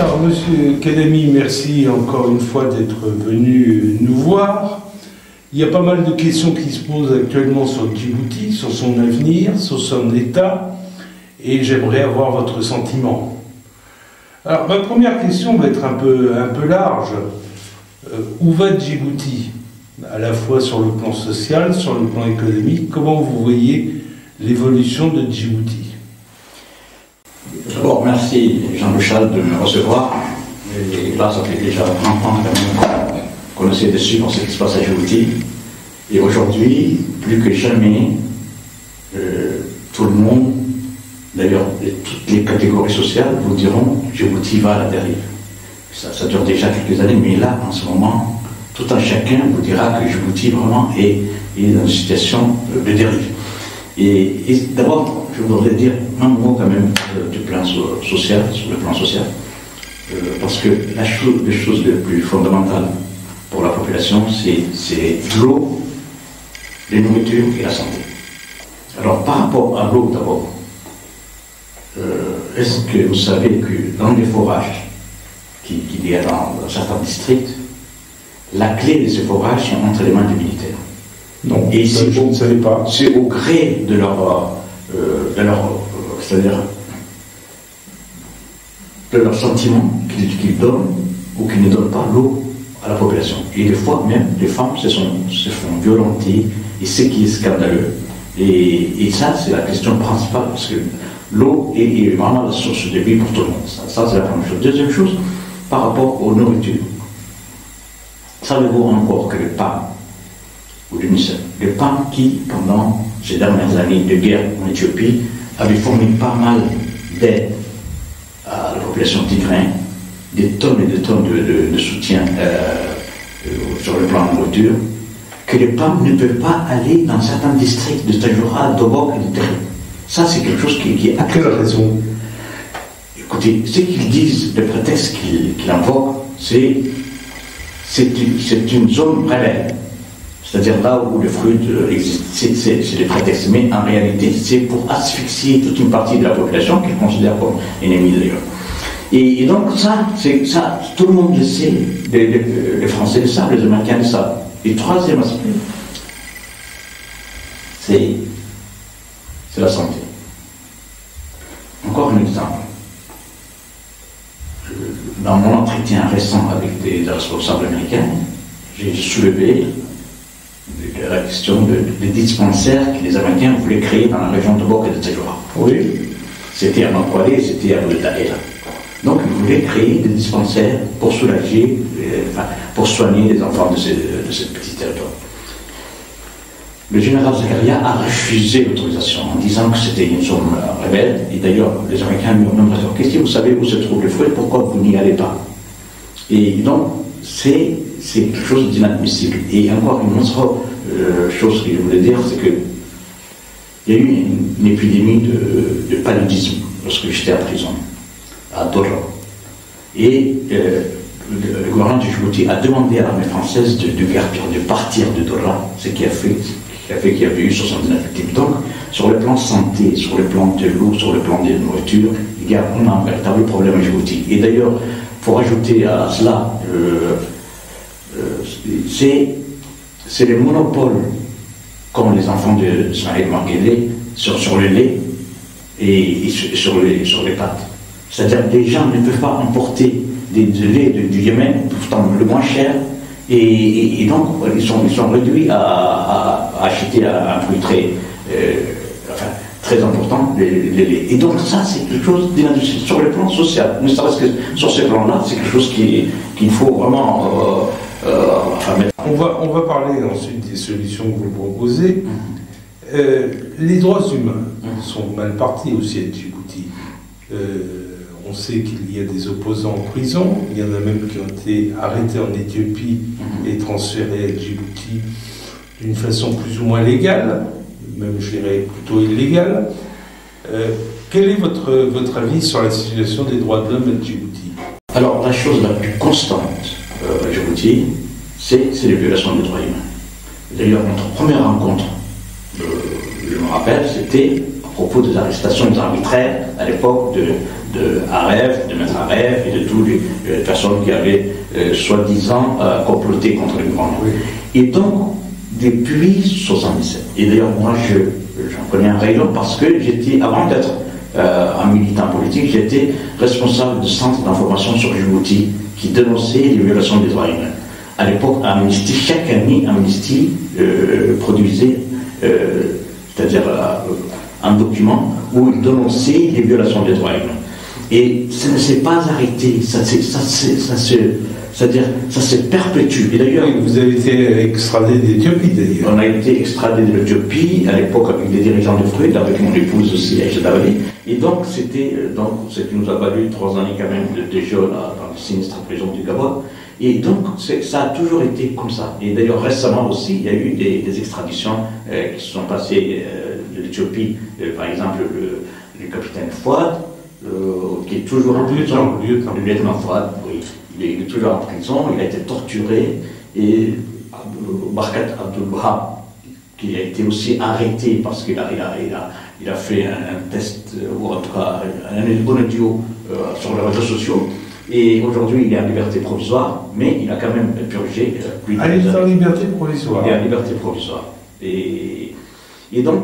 Alors, Monsieur Kadami, merci encore une fois d'être venu nous voir. Il y a pas mal de questions qui se posent actuellement sur Djibouti, sur son avenir, sur son état, et j'aimerais avoir votre sentiment. Alors, ma première question va être un peu large. Où va Djibouti? À la fois sur le plan social, sur le plan économique, comment vous voyez l'évolution de Djibouti? D'abord, merci Jean-Michel de me recevoir. Et là, ça fait déjà 30 ans qu'on essaie de suivre ce qui se passe à Djibouti. Et aujourd'hui, plus que jamais, tout le monde, d'ailleurs toutes les catégories sociales, vous diront que Djibouti va à la dérive. Ça dure déjà quelques années, mais là, en ce moment, tout un chacun vous dira que Djibouti vraiment est dans une situation de dérive. Et d'abord, je voudrais dire un mot quand même du plan social, sur le plan social, parce que les choses les plus fondamentales pour la population, c'est l'eau, les nourritures et la santé. Alors par rapport à l'eau d'abord, est-ce que vous savez que dans les forages qu'il y a dans certains districts, la clé de ces forages est entre les mains des militaires? Non, et je ne savais pas. C'est au gré de leur c'est-à-dire de leur sentiment qu'ils donnent ou qu'ils ne donnent pas l'eau à la population. Et des fois même, les femmes se font violenter, et ce qui est scandaleux. Et ça, c'est la question principale, parce que l'eau est vraiment la source de vie pour tout le monde. Ça c'est la première chose. Deuxième chose, par rapport aux nourritures. Savez-vous encore que le pain, ou l'UNICEF, le pain qui, pendant ces dernières années de guerre en Éthiopie, avait fourni pas mal d'aide à la population tigraine, des tonnes et des tonnes de soutien sur le plan de nourriture, que les PAM ne peuvent pas aller dans certains districts de Tajura, d'Obok et de Terre. Ça, c'est quelque chose qui est... À quelle raison? Écoutez, ce qu'ils disent, le prétexte qu'ils invoquent, c'est une zone rebelle. C'est-à-dire là où le fruit existe, c'est des prétextes. Mais en réalité, c'est pour asphyxier toute une partie de la population qu'ils considèrent comme ennemie d'ailleurs. Et donc ça, tout le monde le sait, les Français le savent, les Américains le savent. Et troisième aspect, c'est la santé. Encore un exemple. Dans mon entretien récent avec des responsables américains, j'ai soulevé la question des dispensaires que les Américains voulaient créer dans la région de Bok et de Tajura. Oui. C'était à Makwale, c'était à Bultaïra. Donc ils voulaient créer des dispensaires pour soulager, pour soigner les enfants de ce petit territoire. Le général Zakaria a refusé l'autorisation en disant que c'était une zone rebelle. Et d'ailleurs, les Américains lui ont même dit: qu'est-ce que vous savez où se trouve le fruit, pourquoi vous n'y allez pas? Et donc, c'est quelque chose d'inadmissible. Et encore une autre chose que je voulais dire, c'est qu'il y a eu une épidémie de paludisme lorsque j'étais en prison, à Dora. Et le gouvernement de Djibouti a demandé à l'armée française de partir de Dora, ce qui a fait qu'il y avait eu 79 victimes. Donc, sur le plan santé, sur le plan de l'eau, sur le plan de la nourriture, il y a vraiment un véritable problème à Djibouti. Et d'ailleurs, il faut rajouter à cela, c'est les monopoles, comme les enfants de Ismaël Marguerite, sur le lait et sur les pâtes. C'est-à-dire que les gens ne peuvent pas emporter du lait du Yémen, pourtant le moins cher, et donc ils sont réduits à acheter un prix très important, les laits. Et donc ça, c'est quelque chose d'inadmissible sur le plan social. Ne serait-ce que sur ce plan-là, c'est quelque chose qu'il faut vraiment mettre. On va parler ensuite des solutions que vous proposez. Les droits humains sont mal partis aussi à Djibouti. On sait qu'il y a des opposants en prison, il y en a même qui ont été arrêtés en Éthiopie et transférés à Djibouti d'une façon plus ou moins légale, même je dirais plutôt illégale. Quel est votre avis sur la situation des droits de l'homme à Djibouti? Alors la chose la plus constante à Djibouti, c'est les violations des droits humains. D'ailleurs, notre première rencontre, je me rappelle, c'était à propos des arrestations arbitraires à l'époque de Aref, de Maître Aref et de toutes les personnes qui avaient soi-disant comploté contre le gouvernement. Oui. Et donc, depuis 1977, et d'ailleurs moi j'en connais un rayon parce que j'étais, avant d'être un militant politique, j'étais responsable du centre d'information sur Djibouti qui dénonçait les violations des droits humains. À l'époque, Amnesty, chaque année, Amnesty produisait, c'est-à-dire un document où il dénonçait les violations des droits humains. Et ça ne s'est pas arrêté, ça se perpétue. Et d'ailleurs, oui, vous avez été extradé d'Éthiopie d'ailleurs. On a été extradé de l'Éthiopie à l'époque avec des dirigeants de Freud, avec mon épouse aussi, Aïcha Davali. Et donc, ce qui nous a valu 3 années quand même de déjeuner dans le sinistre prison du Gabon. Et donc, ça a toujours été comme ça. Et d'ailleurs, récemment aussi, il y a eu des extraditions qui se sont passées de l'Éthiopie. Par exemple, le capitaine Fouad, qui est toujours en prison. Le lieutenant Fouad, oui. Il est toujours en prison, il a été torturé. Et Barkat Abdul-Wahab, qui a été aussi arrêté parce qu'il a fait un test, ou en tout cas un audio sur les réseaux sociaux. Et aujourd'hui, il est en liberté provisoire, mais il a quand même purgé plus de... il est en liberté provisoire. Il est en liberté provisoire. Et donc,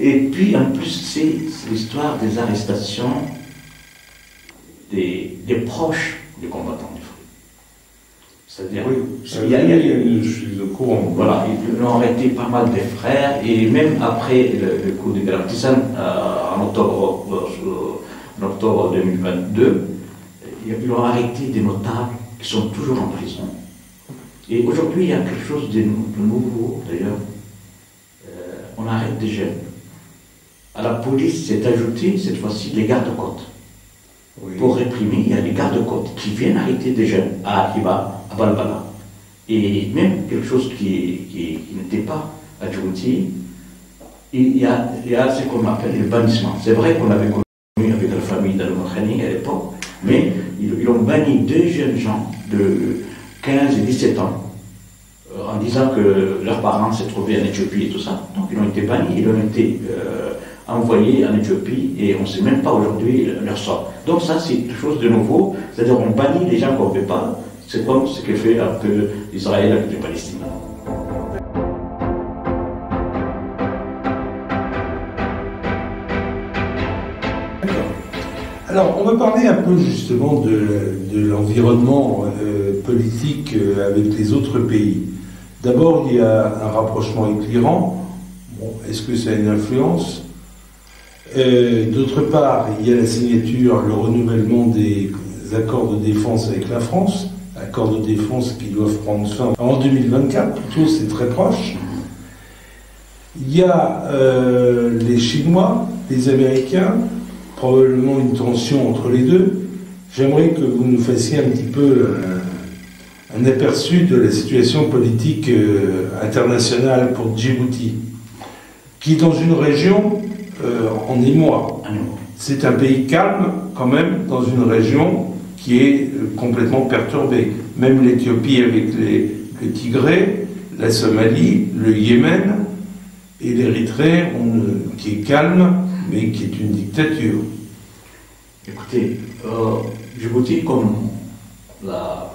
et puis en plus, c'est l'histoire des arrestations des proches des combattants du Front. C'est-à-dire, oui, je suis au courant. Voilà, ils ont arrêté pas mal des frères, et même après le coup de Galactisan, en octobre 2022, ils ont arrêté des notables qui sont toujours en prison. Et aujourd'hui, il y a quelque chose de nouveau, d'ailleurs. On arrête des jeunes. À la police s'est ajouté, cette fois-ci, les gardes-côtes. Oui. Pour réprimer, il y a les gardes-côtes qui viennent arrêter des jeunes à Akiba, à Balbala. Et même quelque chose qui n'était pas à Djibouti, il y a ce qu'on appelle le bannissement. C'est vrai qu'on avait connu avec la famille d'Al-Mokhani à l'époque, mais ils ont banni 2 jeunes gens de 15 et 17 ans en disant que leurs parents s'étaient trouvés en Éthiopie et tout ça. Donc ils ont été bannis, ils ont été envoyés en Éthiopie et on ne sait même pas aujourd'hui leur sort. Donc ça c'est quelque chose de nouveau, c'est-à-dire on bannit les gens qu'on ne veut pas, c'est comme ce que fait un peu Israël avec les Palestiniens. Alors, on va parler un peu justement de l'environnement politique avec les autres pays. D'abord, il y a un rapprochement avec l'Iran. Bon, est-ce que ça a une influence? D'autre part, il y a la signature, le renouvellement des accords de défense avec la France, accords de défense qui doivent prendre fin en 2024, plutôt, c'est très proche. Il y a les Chinois, les Américains, probablement une tension entre les deux. J'aimerais que vous nous fassiez un petit peu un aperçu de la situation politique internationale pour Djibouti, qui est dans une région en émoi. C'est un pays calme quand même, dans une région qui est complètement perturbée. Même l'Éthiopie avec le Tigré, la Somalie, le Yémen et l'Érythrée, qui est calme, mais qui est une dictature. Écoutez, Djibouti, comme l'a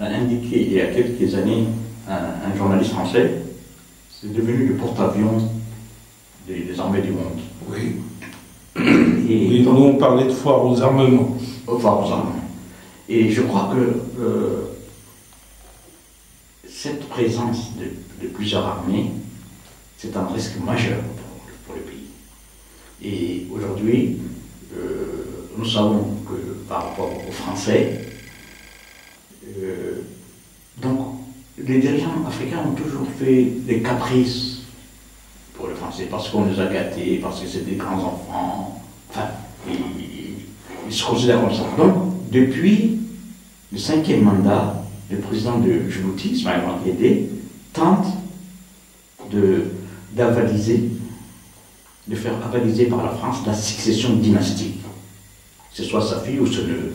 indiqué il y a quelques années un journaliste français, c'est devenu le porte-avions des armées du monde. Oui. Et oui, donc, on parlait de foire aux armements. Foire aux armements. Et je crois que cette présence de plusieurs armées, c'est un risque majeur pour le pays. Et aujourd'hui, nous savons que par rapport aux Français, donc les dirigeants africains ont toujours fait des caprices pour les Français, parce qu'on les a gâtés, parce que c'est des grands enfants, enfin, ils se considèrent comme ça. Donc, depuis le 5e mandat, le président de Djibouti, Ismaël Mangédé, tente d'avaliser, de faire avaliser par la France la succession dynastique, que ce soit sa fille ou son neveu.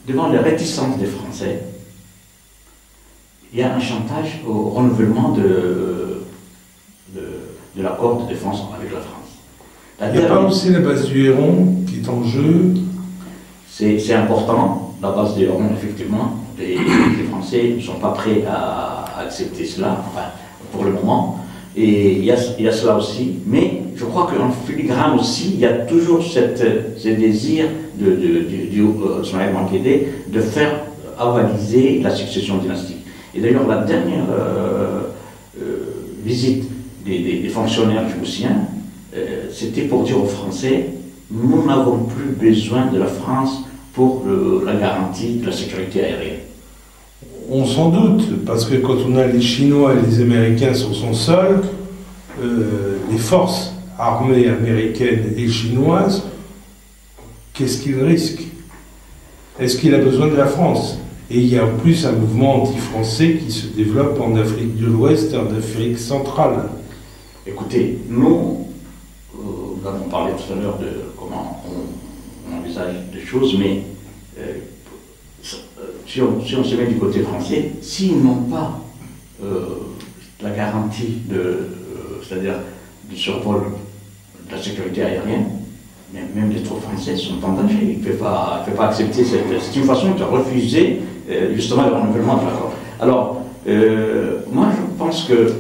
Devant les réticences des Français, il y a un chantage au renouvellement de l'accord de défense avec la France. Il n'y a pas aussi la base du Héron qui est en jeu? C'est important, la base du Héron, effectivement. Les Français ne sont pas prêts à accepter cela, enfin, pour le moment. Et il y a cela aussi. Mais je crois qu'en filigrane aussi, il y a toujours ce désir du Ismaël Benguédé de faire avaliser la succession dynastique. Et d'ailleurs, la dernière visite des fonctionnaires djiboutiens, c'était pour dire aux Français, nous n'avons plus besoin de la France pour la garantie de la sécurité aérienne. On s'en doute, parce que quand on a les Chinois et les Américains sur son sol, les forces armées américaines et chinoises, qu'est-ce qu'ils risquent? Est-ce qu'il a besoin de la France? Et il y a en plus un mouvement anti-français qui se développe en Afrique de l'Ouest et en Afrique centrale. Écoutez, nous avons parlé tout à l'heure de comment on envisage des choses, mais si on se met du côté français, s'ils n'ont pas la garantie c'est-à-dire du survol de la sécurité aérienne, même les troupes françaises sont en danger. Il ne peut pas accepter c'est une façon de refuser justement le renouvellement de l'accord. Alors, moi je pense que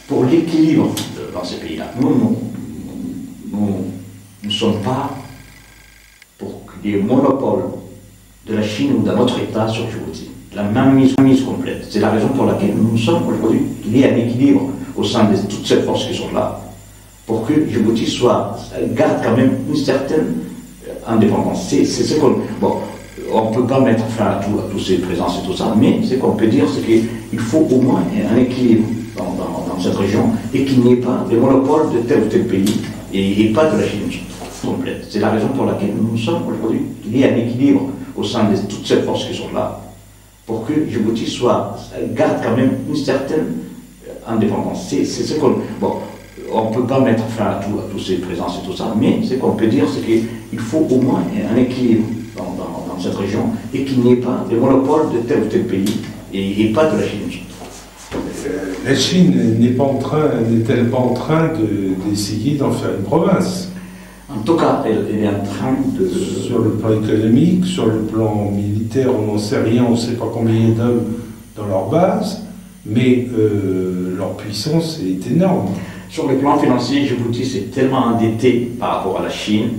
pour l'équilibre dans ces pays-là, nous ne sommes pas pour qu'il y ait monopole de la Chine ou d'un autre État sur Djibouti. La mainmise complète. C'est la raison pour laquelle nous sommes aujourd'hui. Il y a un équilibre au sein de toutes ces forces qui sont là, pour que Djibouti garde quand même une certaine indépendance. C'est ce qu'on... Bon, on ne peut pas mettre fin à tous ces présences et tout ça, mais ce qu'on peut dire, c'est qu'il faut au moins un équilibre dans cette région et qu'il n'y ait pas de monopole de tel ou tel pays et pas de la Chine complète. C'est la raison pour laquelle nous sommes aujourd'hui. Il y a un équilibre au sein de toutes ces forces qui sont là, pour que Djibouti garde quand même une certaine indépendance. C'est ce qu'on... Bon, on ne peut pas mettre fin à tous ces présences et tout ça, mais ce qu'on peut dire, c'est qu'il faut au moins un équilibre dans cette région et qu'il n'y ait pas de monopole de tel ou tel pays et pas de la Chine. La Chine n'est-elle pas en train d'essayer d'en faire une province? En tout cas, elle est en train de... Sur le plan économique, sur le plan militaire, on n'en sait rien, on ne sait pas combien il y a d'hommes dans leur base, mais leur puissance est énorme. Sur le plan financier, Djibouti s'est tellement endetté par rapport à la Chine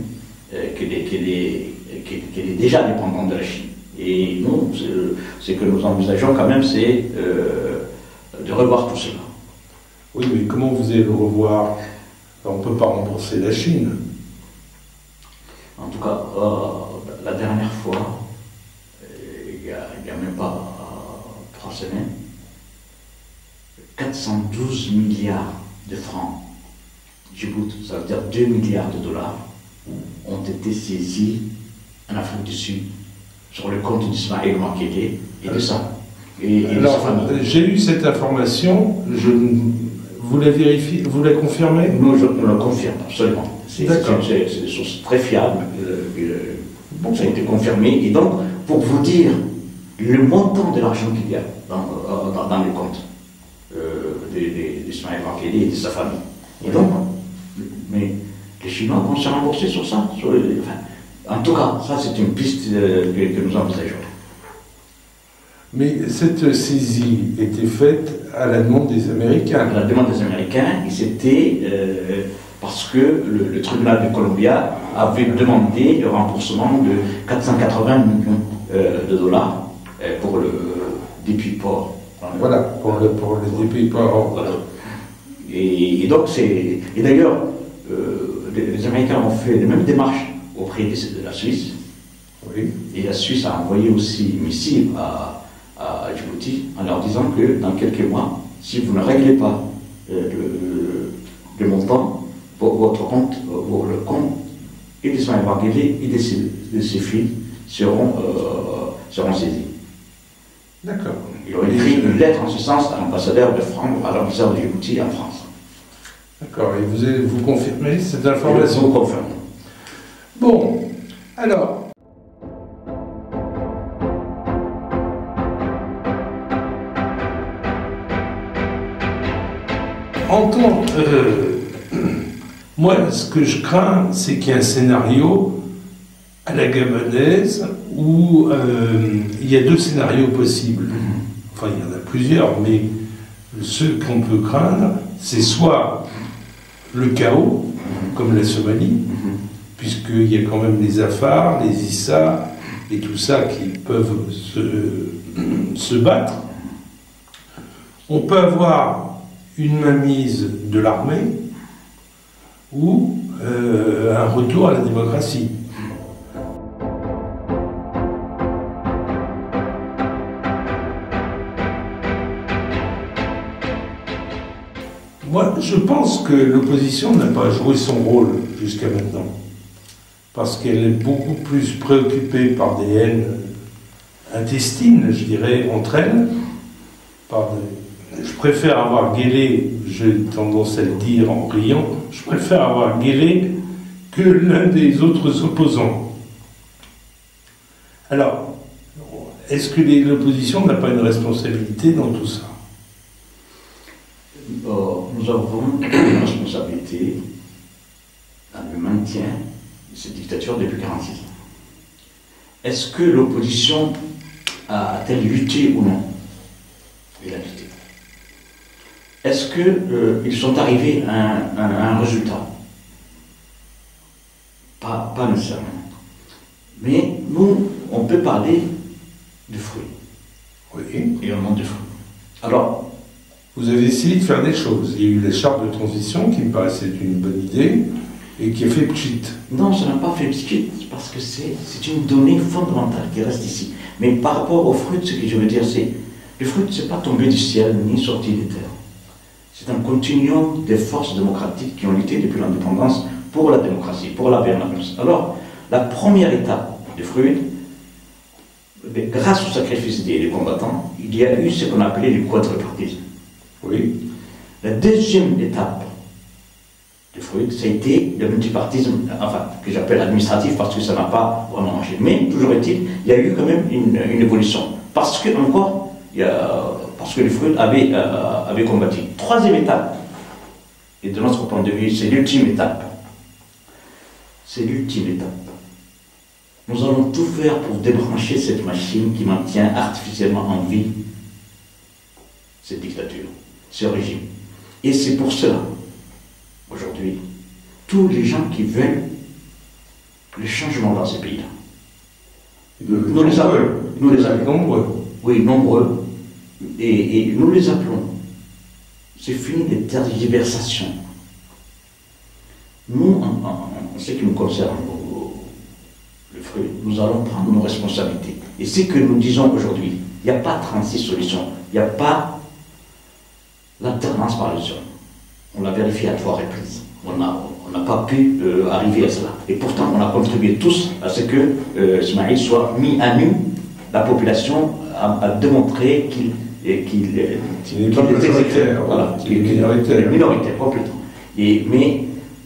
qu'elle est déjà dépendante de la Chine. Et nous, ce que nous envisageons quand même, c'est de revoir tout cela. Oui, mais comment vous allez le revoir? On ne peut pas rembourser la Chine. En tout cas, la dernière fois, il n'y a même pas 3 semaines, 412 milliards de francs Djibouti, ça veut dire 2 milliards de dollars, ont été saisis en Afrique du Sud sur le compte d'Ismaël Benguédé et de ça. Alors, j'ai eu cette information, vous la vérifiez, vous la confirmez? Nous, je la confirme, absolument. C'est des sources très fiables, ça a été confirmé. Et donc, pour vous dire le montant de l'argent qu'il y a dans les comptes d'Ismaël Benguédé et de sa famille. Et donc, mais les Chinois vont se rembourser sur ça. En tout cas, ça c'est une piste que nous envisageons. Mais cette saisie était faite à la demande des Américains. À la demande des Américains, et c'était parce que le tribunal de Columbia avait demandé le remboursement de 480 millions de dollars pour le dépit port. Voilà, pour le dépit port. Voilà. Et donc, et d'ailleurs, les Américains ont fait les mêmes démarches auprès de la Suisse. Oui. Et la Suisse a envoyé aussi une missive à Djibouti en leur disant que dans quelques mois, si vous ne réglez pas le montant, votre compte, le compte et d'Ismaël Benguédé et de ses filles seront saisis. D'accord. Il aurait écrit une lettre en ce sens à l'ambassadeur de France, à l'ambassadeur de Djibouti en France. D'accord. Et vous confirmez cette information? Nous confirmons. Bon, alors. Moi, ce que je crains, c'est qu'il y ait un scénario à la gabanaise où il y a deux scénarios possibles. Enfin, il y en a plusieurs, mais ceux qu'on peut craindre, c'est soit le chaos, comme la Somalie, puisqu'il y a quand même les Afars, les Issa et tout ça qui peuvent se battre. On peut avoir une mainmise de l'armée ou un retour à la démocratie. Moi, je pense que l'opposition n'a pas joué son rôle jusqu'à maintenant, parce qu'elle est beaucoup plus préoccupée par des haines intestines, je dirais, entre elles. Je préfère avoir Guélé, j'ai tendance à le dire en riant, je préfère avoir Guélé que l'un des autres opposants. Alors, est-ce que l'opposition n'a pas une responsabilité dans tout ça? Nous avons une responsabilité dans le maintien de cette dictature depuis 46 ans. Est-ce que l'opposition a-t-elle lutté ou non? Elle a lutté. Est-ce qu'ils sont arrivés à un résultat? Pas nécessairement. Mais nous, on peut parler de fruits. Oui. Et on manque de fruits. Alors, vous avez essayé de faire des choses. Il y a eu les chartes de transition qui me paraissaient une bonne idée et qui a fait pchit. Non, ça n'a pas fait pchit parce que c'est une donnée fondamentale qui reste ici. Mais par rapport aux fruits, ce que je veux dire, c'est le fruit, ce n'est pas tombé du ciel ni sorti des terres. C'est un continuum des forces démocratiques qui ont lutté depuis l'indépendance pour la démocratie, pour la gouvernance. Alors, la première étape de Fruit, grâce au sacrifice des combattants, il y a eu ce qu'on appelait le quadripartisme. Oui. La deuxième étape de Fruit, ça a été le multipartisme, enfin, que j'appelle administratif parce que ça n'a pas vraiment marché. Mais, toujours est-il, il y a eu quand même une évolution. Parce que, encore, parce que les Fruit avaient combattu. Troisième étape, et de notre point de vue, c'est l'ultime étape. C'est l'ultime étape. Nous allons tout faire pour débrancher cette machine qui maintient artificiellement en vie cette dictature, ce régime. Et c'est pour cela, aujourd'hui, tous les gens qui veulent le changement dans ces pays-là, nous les appelons. Nous les appelons. Nombreux. Oui, nombreux. Et nous les appelons. C'est fini les tergiversations. Nous, en ce qui nous concerne, le fruit, nous allons prendre nos responsabilités. Et c'est que nous disons aujourd'hui, il n'y a pas 36 solutions, il n'y a pas l'alternance par les hommes. On l'a vérifié à 3 reprises. On n'a pas pu arriver à cela. Et pourtant, on a contribué tous à ce que Ismaïl soit mis à nu. La population a démontré qu'il était minoritaire. Voilà, minoritaire, complètement.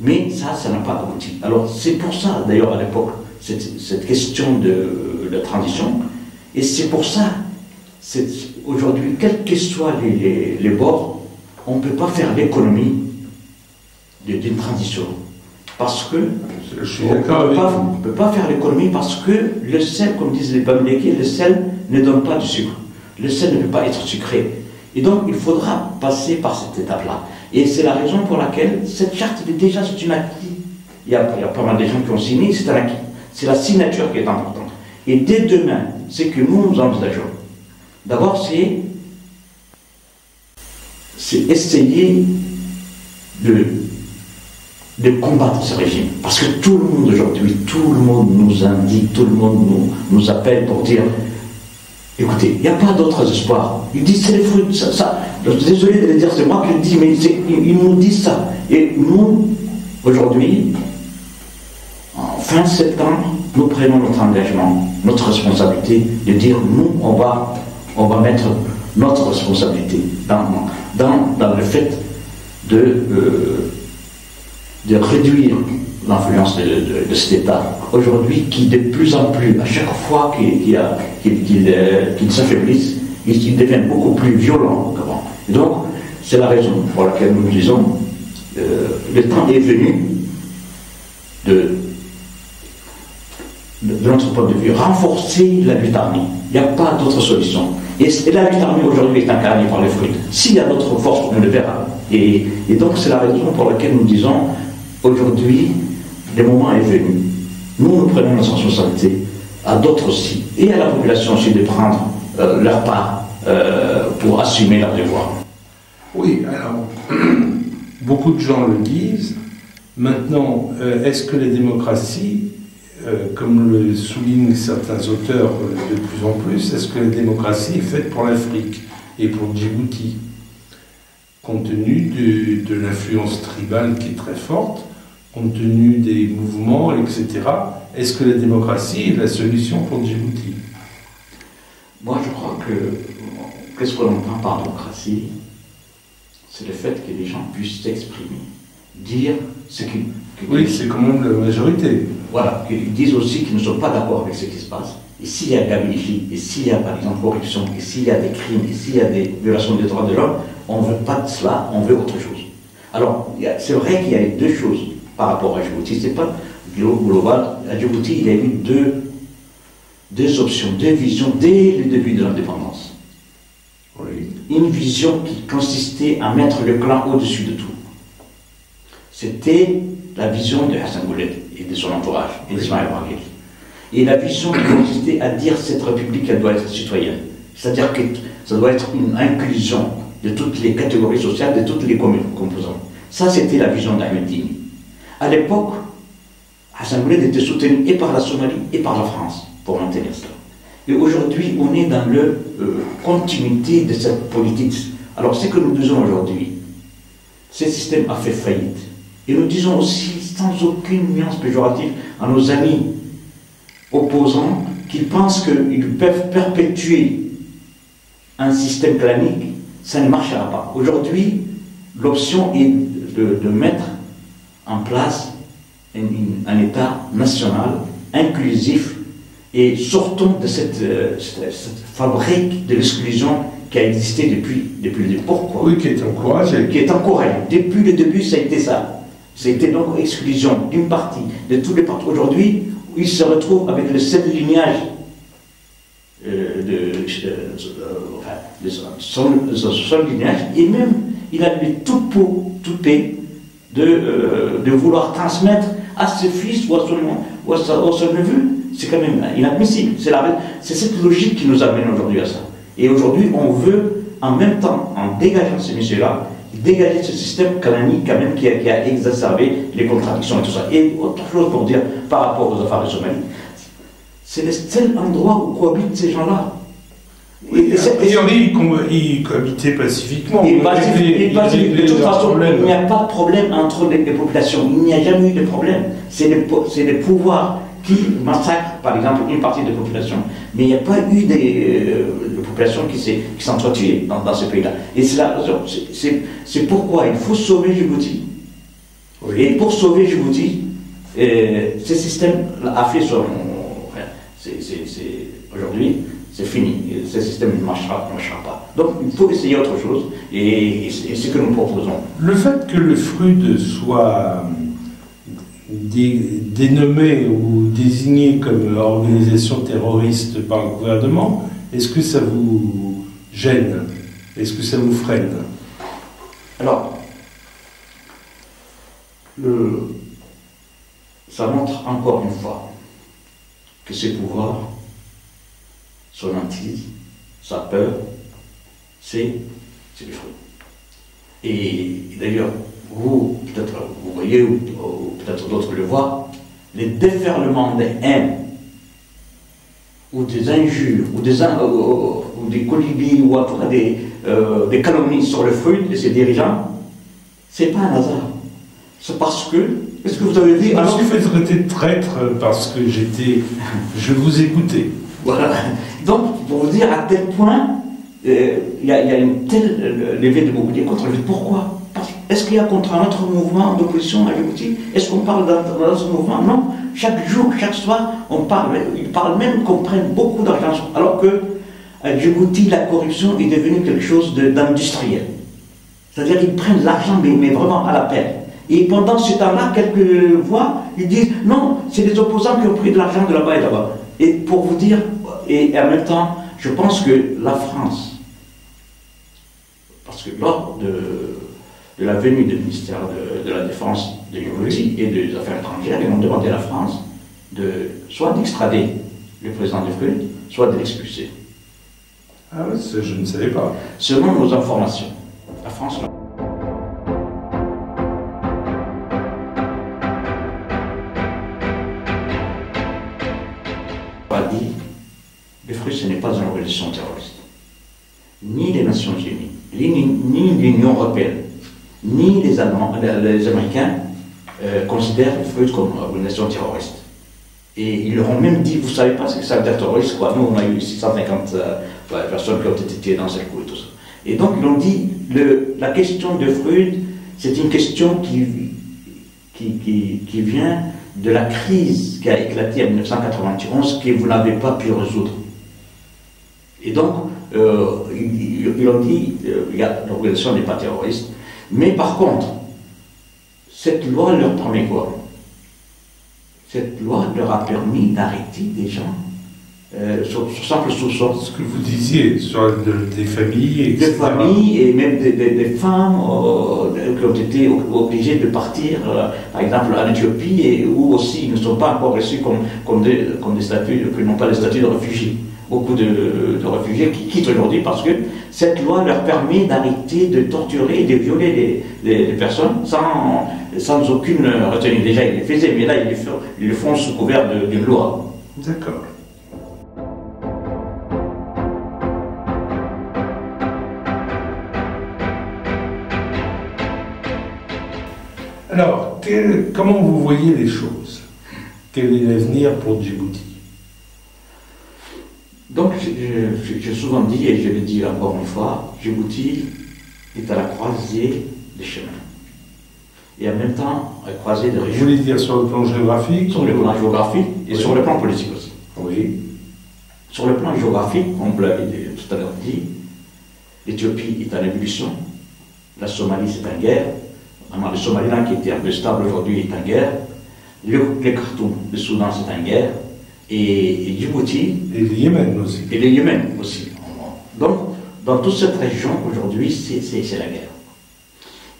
Mais ça n'a pas abouti. Alors, c'est pour ça, d'ailleurs, à l'époque, cette question de la transition. Et c'est pour ça, aujourd'hui, quels que soient les bords, on ne peut pas faire l'économie d'une transition. Parce que je suis d'accord avec vous. On ne peut pas faire l'économie parce que le sel, comme disent les Bamileke, le sel ne donne pas du sucre. Le sel ne peut pas être sucré. Et donc, il faudra passer par cette étape-là. Et c'est la raison pour laquelle cette charte est déjà une acquis. Il y a pas mal de gens qui ont signé, c'est un acquis. C'est la signature qui est importante. Et dès demain, c'est que nous envisageons. D'abord, c'est essayer de combattre ce régime. Parce que tout le monde aujourd'hui, tout le monde nous indique, tout le monde nous appelle pour dire écoutez, il n'y a pas d'autres espoirs. Ils disent c'est les fruits, ça. Désolé de le dire, c'est moi qui le dis, mais ils nous disent ça. Et nous, aujourd'hui, en fin septembre, nous prenons notre engagement, notre responsabilité de dire nous, on va mettre notre responsabilité dans le fait de réduire l'influence de cet État aujourd'hui qui de plus en plus, à chaque fois qu'il s'affaiblisse, il devient beaucoup plus violent qu'avant. Donc, c'est la raison pour laquelle nous disons le temps est venu de notre point de vue, renforcer la lutte armée. Il n'y a pas d'autre solution. Et la lutte armée aujourd'hui est incarnée par les fruits. S'il y a d'autres forces, on le verra. Et donc c'est la raison pour laquelle nous disons, aujourd'hui, le moment est venu. Nous prenons notre responsabilité, à d'autres aussi, et à la population aussi de prendre leur part pour assumer leur devoir. Oui, alors, beaucoup de gens le disent. Maintenant, est-ce que les démocraties, comme le soulignent certains auteurs de plus en plus, est-ce que la démocratie est faite pour l'Afrique et pour Djibouti, compte tenu de l'influence tribale qui est très forte, compte tenu des mouvements, etc. Est-ce que la démocratie est la solution pour Djibouti? Moi, je crois que qu'est-ce qu'on entend par démocratie? C'est le fait que les gens puissent s'exprimer, dire ce qu'ils... Oui, c'est quand même la majorité. Voilà, qu'ils disent aussi qu'ils ne sont pas d'accord avec ce qui se passe. Et s'il y a gabegie, et s'il y a par exemple corruption, et s'il y a des crimes, et s'il y a des violations des droits de l'homme, on ne veut pas de cela, on veut autre chose. Alors, c'est vrai qu'il y a deux choses par rapport à Djibouti. C'est pas global. À Djibouti, il y a eu deux options, deux visions dès le début de l'indépendance. Oui. Une vision qui consistait à mettre le clan au-dessus de tout. C'était la vision de Hassan Goulet et de son entourage, et d'Ismaël Ouagel. Et la vision qui consistait à dire que cette république, elle doit être citoyenne. C'est-à-dire que ça doit être une inclusion de toutes les catégories sociales, de toutes les composantes. Ça, c'était la vision d'Ahmed Dini. À l'époque, Hassan Goulet était soutenu et par la Somalie et par la France pour maintenir cela. Et aujourd'hui, on est dans la continuité de cette politique. Alors, ce que nous disons aujourd'hui, ce système a fait faillite. Et nous disons aussi, sans aucune nuance péjorative, à nos amis opposants qui pensent qu'ils peuvent perpétuer un système clanique, ça ne marchera pas. Aujourd'hui, l'option est de mettre en place un État national, inclusif, et sortons de cette fabrique de l'exclusion qui a existé depuis le début. Pourquoi? Oui, qui est encouragée. Qui est encouragée. Depuis le début, ça a été ça. Ça a été donc exclusion d'une partie, de tous les partis. Aujourd'hui, il se retrouve avec le seul lignage de son lignage, et même il a eu tout paix de vouloir transmettre à ses fils ou à son neveu. C'est quand même inadmissible. C'est cette logique qui nous amène aujourd'hui à ça. Et aujourd'hui, on veut, en même temps, en dégageant ces messieurs-là, dégager ce système canonique quand même qui a exacerbé les contradictions et tout ça. Et autre chose pour dire par rapport aux affaires de Somalie, c'est le seul endroit où cohabitent ces gens-là. Oui, a priori, ils cohabitaient pacifiquement. De toute façon, il n'y a pas de problème entre les populations. Il n'y a jamais eu de problème. C'est les pouvoirs qui massacrent, par exemple, une partie de la population. Mais il n'y a pas eu de population qui s'entretuent dans ce pays-là. Et c'est pourquoi il faut sauver Djibouti. Oui. Et pour sauver Djibouti, ce système a fait son... Aujourd'hui, c'est fini. Ce système ne marchera pas. Donc, il faut essayer autre chose. Et c'est ce que nous proposons. Le fait que le FRUD soit dénommé ou désigné comme organisation terroriste par le gouvernement, est-ce que ça vous gêne? Est-ce que ça vous freine? Alors, ça montre encore une fois que ces pouvoirs, son hantise, sa peur, c'est le FRUD. Et d'ailleurs, vous, peut-être vous voyez, ou peut-être d'autres le voient, les déferlements de haine, ou des injures, ou des colibris, ou des calomnies sur le FRUD et ses dirigeants, c'est pas un hasard. C'est parce que, est-ce que vous avez vu... Je me suis fait traiter de traître parce que je vous écoutais. Voilà. Donc, pour vous dire à quel point il y a une telle levée de bouclier contre le FRUD. Pourquoi? Est-ce qu'il y a contre un autre mouvement d'opposition à Djibouti? Est-ce qu'on parle dans ce mouvement? Non. Chaque jour, chaque soir, on parle. Ils parlent même qu'on prenne beaucoup d'argent. Alors que à Djibouti, la corruption est devenue quelque chose d'industriel. C'est-à-dire qu'ils prennent l'argent, mais vraiment à la peine. Et pendant ce temps-là, quelques voix, ils disent non, c'est les opposants qui ont pris de l'argent de là-bas et là-bas. Et pour vous dire, et en même temps, je pense que la France, parce que lors de la venue du ministère de la Défense de Djibouti et des Affaires étrangères, ils ont demandé à la France soit d'extrader le président de Fruit, soit de l'expulser. Ah oui, je ne savais pas. Selon nos informations, la France a dit le Fruit, ce n'est pas une organisation terroriste. Ni les Nations Unies, ni l'Union européenne, ni les Américains considèrent le Fruit comme une organisation terroriste. Et ils leur ont même dit, vous ne savez pas ce que ça veut dire terroriste, quoi. Nous, on a eu 650 personnes qui ont été tuées dans cette coup et tout ça. Et donc, ils ont dit, la question de Fruit, c'est une question qui vient de la crise qui a éclaté en 1991, que vous n'avez pas pu résoudre. Et donc, ils ont dit, l'organisation n'est pas terroriste, mais par contre, cette loi leur permet quoi? Cette loi leur a permis d'arrêter des gens sur simple soupçon. Ce que vous disiez sur des familles, etc. Des familles et même des femmes qui ont été obligées de partir, par exemple en Éthiopie, et où aussi ils ne sont pas encore reçus comme des statuts, qui n'ont pas le statut de réfugiés. Beaucoup de réfugiés qui quittent aujourd'hui parce que cette loi leur permet d'arrêter, de torturer et de violer les personnes sans aucune retenue. Déjà, ils le faisaient, mais là, ils le font sous couvert d'une loi. D'accord. Alors, comment vous voyez les choses? Quel est l'avenir pour Djibouti? Donc, j'ai souvent dit, et je le dis encore une fois, Djibouti est à la croisée des chemins. Et en même temps, à la croisée des régions. Vous voulez dire sur le plan géographique? Sur le plan géographique et oui. Sur le plan politique aussi. Oui. Sur le plan géographique, comme vous l'avez tout à l'heure dit, l'Éthiopie est en ébullition, la Somalie c'est en guerre, le Somaliland qui était un peu stable aujourd'hui est en guerre, le Khartoum, le Soudan c'est en guerre, et Djibouti. Et le Yémen aussi. Et le Yémen aussi. Donc, dans toute cette région, aujourd'hui, c'est la guerre.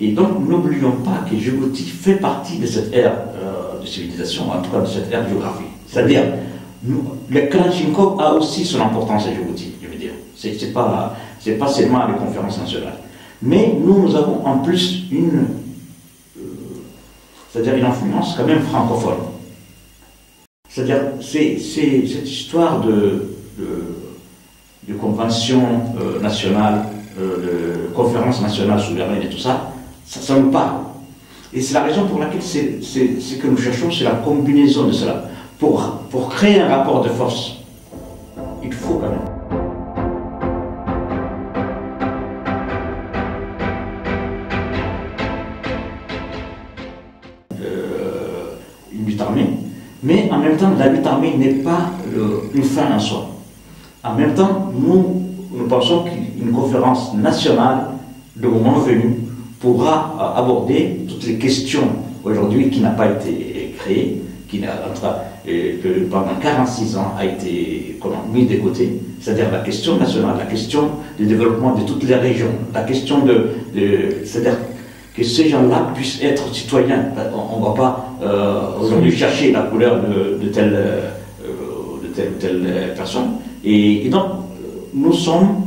Et donc, n'oublions pas que Djibouti fait partie de cette ère de civilisation, en tout cas de cette ère géographique. C'est-à-dire, le Kalachnikov a aussi son importance à Djibouti, je veux dire. C'est pas seulement les conférences nationales. Mais nous avons en plus c'est-à-dire une influence quand même francophone. C'est-à-dire, c'est cette histoire de convention nationale, de conférence nationale souveraine et tout ça, ça nous parle. Et c'est la raison pour laquelle ce que nous cherchons, c'est la combinaison de cela. Pour créer un rapport de force, il faut quand même. Une lutte armée. Mais en même temps, la lutte armée n'est pas une fin en soi. En même temps, nous pensons qu'une conférence nationale, le moment venu, pourra aborder toutes les questions aujourd'hui qui n'a pas été créée, que pendant 46 ans a été mise de côté, c'est-à-dire la question nationale, la question du développement de toutes les régions, la question c'est-à-dire que ces gens-là puissent être citoyens. On ne va pas aujourd'hui chercher la couleur de telle ou telle personne. Et donc, nous sommes,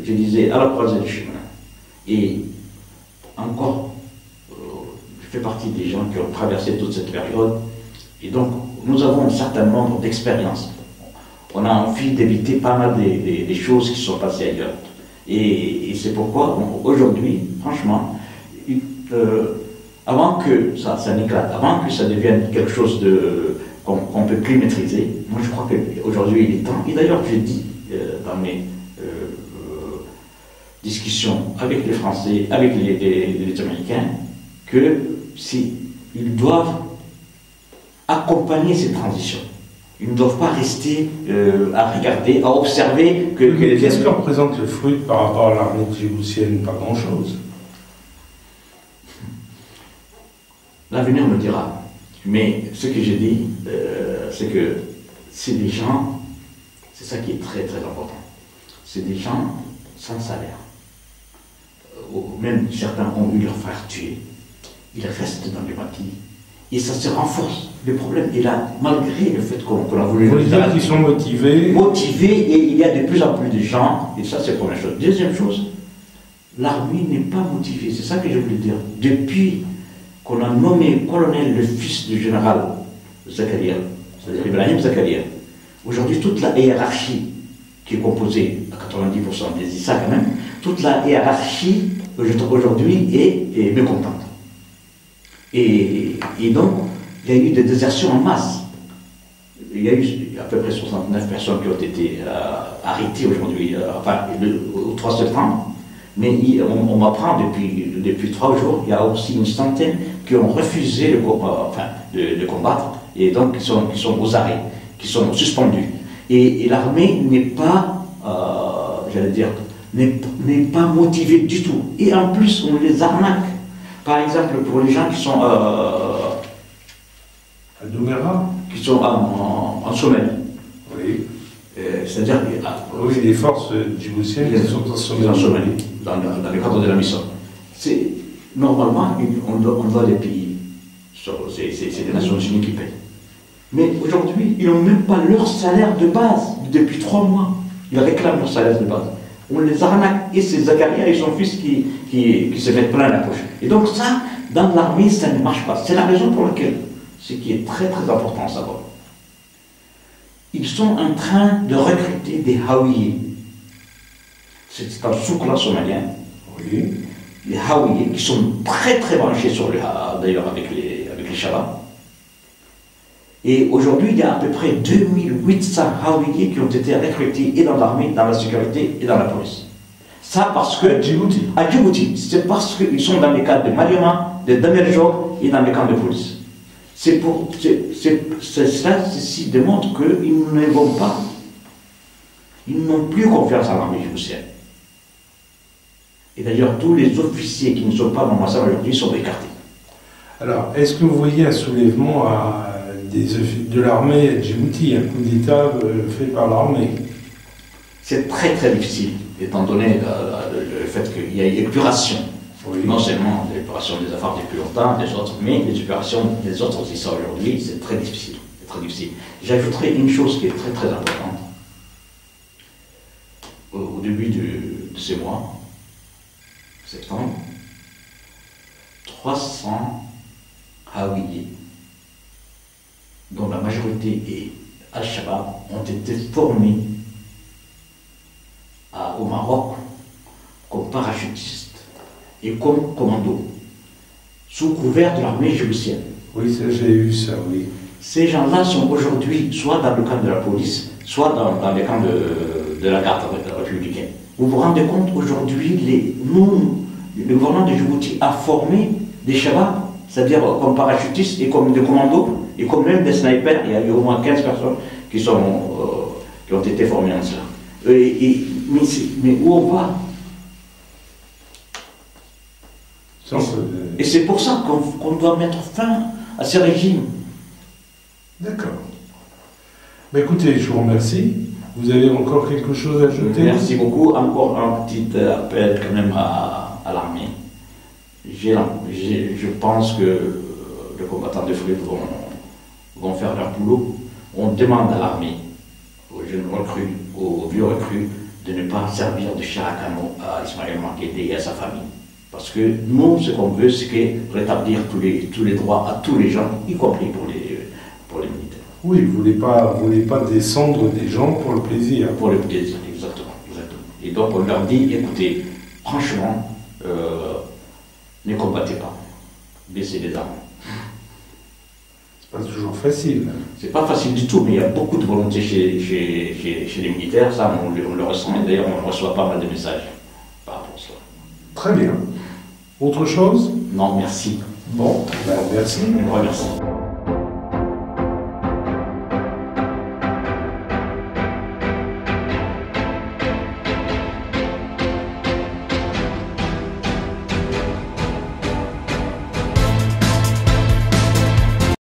je disais, à la croisée du chemin. Et encore, je fais partie des gens qui ont traversé toute cette période. Et donc, nous avons un certain nombre d'expériences. On a envie d'éviter pas mal des choses qui sont passées ailleurs. Et c'est pourquoi, aujourd'hui, franchement, avant que ça n'éclate, avant que ça devienne quelque chose qu'on ne peut plus maîtriser, moi je crois qu'aujourd'hui il est temps, et d'ailleurs j'ai dit dans mes discussions avec les Français, avec les Américains, qu'ils doivent accompagner cette transition. Ils ne doivent pas rester à regarder, à observer que les... Qu'est-ce que représente le Fruit par rapport à l'armée djiboutienne? Pas grand-chose. L'avenir me dira. Mais ce que j'ai dit, c'est que c'est des gens, c'est ça qui est très très important, c'est des gens sans salaire. Même certains ont eu leurs frères tués, ils restent dans les maquis. Et ça se renforce. Le problème est là, malgré le fait qu'on a voulu... Vous voulez dire qu'ils sont motivés? Motivés, et il y a de plus en plus de gens, et ça c'est la première chose. Deuxième chose, l'armée n'est pas motivée, c'est ça que je voulais dire. Depuis qu'on a nommé colonel le fils du général Zakaria, c'est-à-dire Ibrahim Zakaria, aujourd'hui toute la hiérarchie qui est composée à 90% des Issa quand même, toute la hiérarchie aujourd'hui est mécontente. Et donc, il y a eu des désertions en masse. Il y a eu à peu près 69 personnes qui ont été arrêtées aujourd'hui, au 3 septembre. Mais on m'apprend depuis 3 jours, il y a aussi une centaine qui ont refusé de combattre, et donc qui sont aux arrêts, qui sont suspendus. Et l'armée n'est pas, j'allais dire, n'est pas motivée du tout. Et en plus, on les arnaque. Par exemple, pour les gens qui sont à Doumera, qui sont en Somalie. Oui. C'est-à-dire... oui, les forces djiboutiennes qui sont en Somalie. Dans le cadre de la mission. Normalement, on doit les payer. C'est les Nations Unies qui payent. Mais aujourd'hui, ils n'ont même pas leur salaire de base depuis 3 mois. Ils réclament leur salaire de base. On les arnaque, et c'est Zakaria et son fils qui se mettent plein la poche. Et donc ça, dans l'armée, ça ne marche pas. C'est la raison pour laquelle, ce qui est très très important à savoir, ils sont en train de recruter des Hawiyés. C'est un sous-clan somalien. Oui. Les Hawiyés, qui sont très très branchés sur d'ailleurs avec les Shabbat. Et aujourd'hui, il y a à peu près 2800 Hawiyés qui ont été recrutés et dans l'armée, dans la sécurité et dans la police. Ça parce que... À Djibouti. À Djibouti. C'est parce qu'ils sont dans les camps de Mariama, de Damerjog et dans les camps de police. Ceci démontre qu'ils ne vont pas. Ils n'ont plus confiance en l'armée djiboutienne. Et d'ailleurs, tous les officiers qui ne sont pas dans ma salle aujourd'hui sont écartés. Alors, est-ce que vous voyez un soulèvement de l'armée à Djibouti, un coup d'État fait par l'armée? C'est très très difficile, étant donné le fait qu'il y a une épuration. Oui. Non seulement l'épuration des affaires depuis longtemps, des autres, mais les épurations des autres aussi, ça aujourd'hui, c'est très difficile. Très difficile. J'ajouterai une chose qui est très très importante. Au début de ces mois, septembre, 300 Hawiyés, dont la majorité est Al-Shabaab, ont été formés au Maroc comme parachutistes et comme commandos, sous couvert de l'armée djiboutienne. Oui, ça j'ai eu ça, oui. Ces gens-là sont aujourd'hui soit dans le camp de la police, soit dans les camps de la garde républicaine. Vous vous rendez compte, aujourd'hui, le gouvernement de Djibouti a formé des Shabab, c'est-à-dire comme parachutistes et comme des commandos, et comme même des snipers. Il y a eu au moins 15 personnes qui ont été formées en cela. Mais où on va? Et c'est pour ça qu'on doit mettre fin à ces régimes. D'accord. Ben écoutez, je vous remercie. Vous avez encore quelque chose à ajouter? Merci beaucoup. Encore un petit appel quand même à l'armée. Je pense que les combattants de Free vont faire leur boulot. On demande à l'armée, aux jeunes recrues, aux vieux recrues, de ne pas servir de chair à canon à Ismaël Makete et à sa famille. Parce que nous, ce qu'on veut, c'est rétablir tous les droits à tous les gens, y compris pour les militaires. Oui, vous ne voulez pas descendre des gens pour le plaisir. Pour le plaisir, exactement. Et donc on leur dit, écoutez, franchement, ne combattez pas, baissez les armes. C'est pas toujours facile. C'est pas facile du tout, mais il y a beaucoup de volonté chez les militaires, ça on le ressent, et d'ailleurs on reçoit pas mal de messages par rapport à cela. Très bien. Autre chose? Non, merci. Bon, ben merci. On remercie.